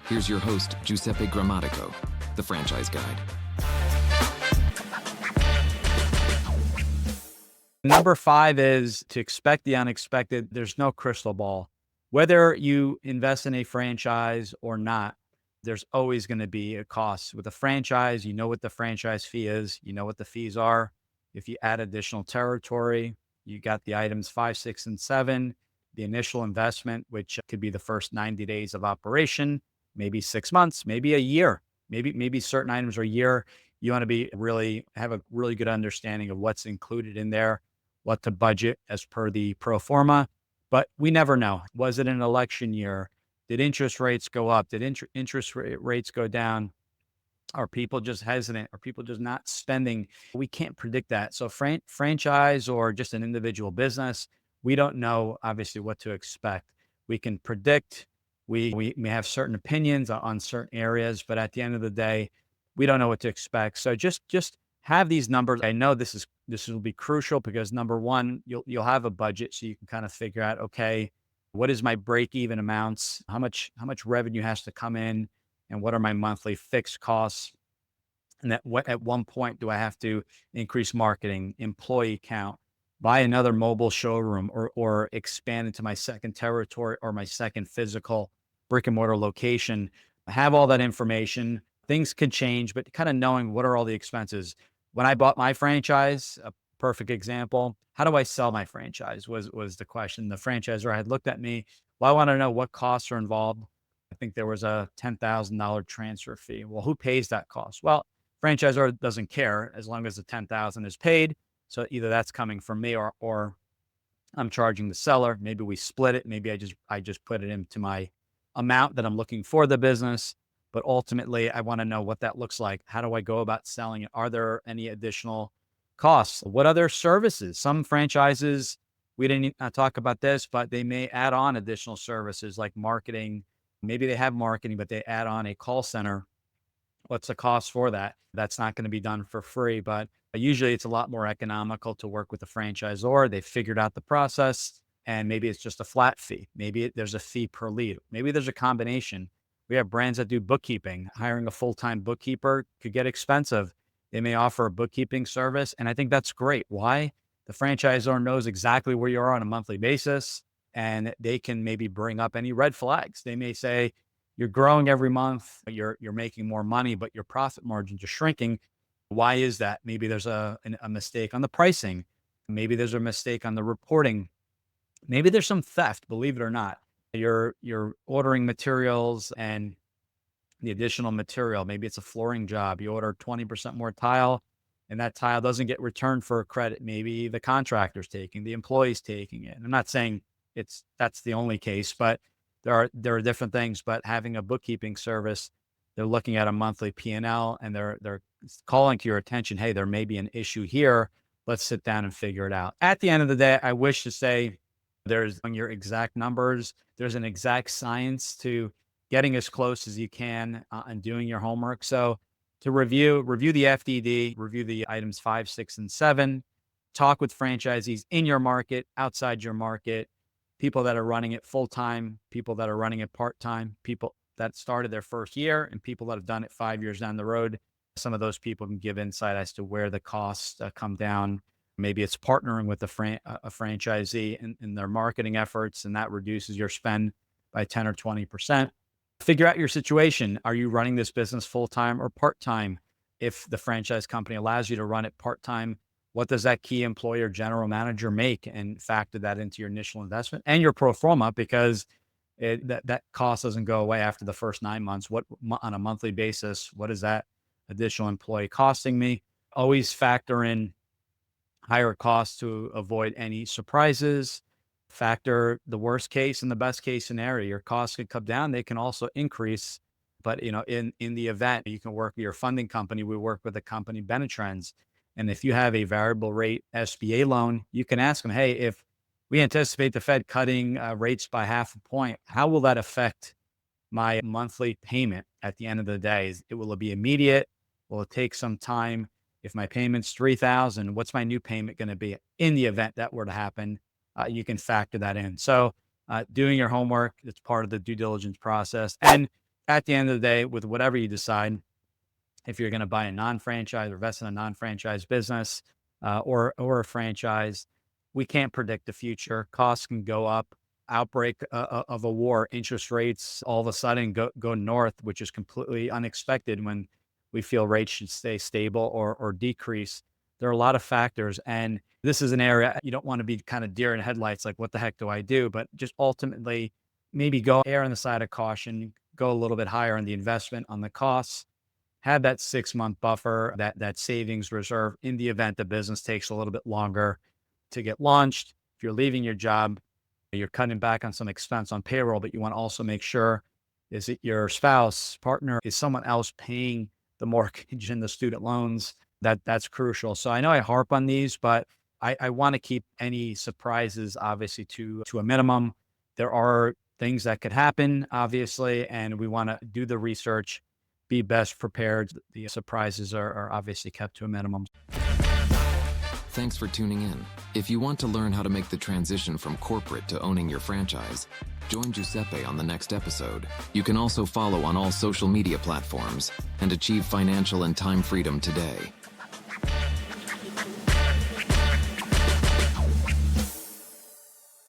Here's your host, Giuseppe Grammatico, the franchise guide. Number 5 is to expect the unexpected. There's no crystal ball. Whether you invest in a franchise or not, there's always going to be a cost. With a franchise, you know what the franchise fee is, you know what the fees are. If you add additional territory, you got the items 5, 6, and 7, the initial investment, which could be the first 90 days of operation, maybe 6 months, maybe a year, maybe certain items are a year. You want to have a really good understanding of what's included in there, what to budget as per the pro forma. But we never know. Was it an election year? Did interest rates go up? Did interest rates go down? Are people just hesitant? Are people just not spending? We can't predict that. So franchise or just an individual business, we don't know obviously what to expect. We can predict. We may have certain opinions on certain areas, but at the end of the day, we don't know what to expect. So just have these numbers. I know this will be crucial because number one, you'll have a budget, so you can kind of figure out, okay, what is my break-even amounts? How much revenue has to come in, and what are my monthly fixed costs? And at one point do I have to increase marketing, employee count, buy another mobile showroom, or expand into my second territory or my second physical brick and mortar location? Have all that information. Things could change, but kind of knowing what are all the expenses. When I bought my franchise, a perfect example, how do I sell my franchise was the question. The franchisor had looked at me. Well, I want to know what costs are involved. I think there was a $10,000 transfer fee. Well, who pays that cost? Well, franchisor doesn't care as long as the $10,000 is paid. So either that's coming from me or I'm charging the seller. Maybe we split it. Maybe I just put it into my amount that I'm looking for the business. But ultimately, I want to know what that looks like. How do I go about selling it? Are there any additional costs? What other services? Some franchises, we didn't talk about this, but they may add on additional services like marketing. Maybe they have marketing, but they add on a call center. What's the cost for that? That's not going to be done for free, but usually it's a lot more economical to work with the franchisor. They figured out the process, and maybe it's just a flat fee. Maybe there's a fee per lead. Maybe there's a combination. We have brands that do bookkeeping. Hiring a full-time bookkeeper could get expensive. They may offer a bookkeeping service, and I think that's great. Why? The franchisor knows exactly where you are on a monthly basis, and they can maybe bring up any red flags. They may say, you're growing every month, you're making more money, but your profit margins are shrinking. Why is that? Maybe there's a mistake on the pricing. Maybe there's a mistake on the reporting. Maybe there's some theft, believe it or not. You're ordering materials and the additional material, maybe it's a flooring job. You order 20% more tile and that tile doesn't get returned for a credit. Maybe the contractor's taking, the employee's taking it. I'm not saying that's the only case, but there are different things. But having a bookkeeping service, they're looking at a monthly P&L and they're calling to your attention, hey, there may be an issue here. Let's sit down and figure it out. At the end of the day, I wish to say there's your exact numbers. There's an exact science to getting as close as you can and doing your homework. So to review the FDD, review the items 5, 6, and 7, talk with franchisees in your market, outside your market, people that are running it full-time, people that are running it part-time, people that started their first year, and people that have done it 5 years down the road. Some of those people can give insight as to where the costs come down. Maybe it's partnering with a franchisee in their marketing efforts, and that reduces your spend by 10 or 20%. Figure out your situation. Are you running this business full-time or part-time? If the franchise company allows you to run it part-time, what does that key employer general manager make? And factor that into your initial investment and your pro forma, because that cost doesn't go away after the first 9 months. What on a monthly basis, what is that additional employee costing me? Always factor in higher costs to avoid any surprises. Factor the worst case and the best case scenario. Your costs could come down. They can also increase. But in the event, you can work with your funding company. We work with the company Benetrends. And if you have a variable rate SBA loan, you can ask them, hey, if we anticipate the Fed cutting rates by 0.5 point, how will that affect my monthly payment at the end of the day? Will it be immediate? Will it take some time? If my payment's $3,000, what's my new payment going to be in the event that were to happen? You can factor that in. So doing your homework, it's part of the due diligence process. And at the end of the day, with whatever you decide, if you're going to buy a non-franchise or invest in a non-franchise business or a franchise, we can't predict the future. Costs can go up. Outbreak of a war, interest rates all of a sudden go north, which is completely unexpected when we feel rates should stay stable or decrease. There are a lot of factors, and this is an area you don't want to be kind of deer in headlights, like what the heck do I do? But just ultimately, maybe go err on the side of caution, go a little bit higher on the investment, on the costs, have that 6-month buffer, that savings reserve in the event the business takes a little bit longer to get launched. If you're leaving your job, you're cutting back on some expense on payroll, but you want to also make sure, is it your spouse, partner, is someone else paying the mortgage and the student loans? That's crucial. So I know I harp on these, but I want to keep any surprises obviously to a minimum. There are things that could happen, obviously, and we want to do the research, be best prepared. The surprises are obviously kept to a minimum. Thanks for tuning in. If you want to learn how to make the transition from corporate to owning your franchise, join Giuseppe on the next episode. You can also follow on all social media platforms and achieve financial and time freedom today.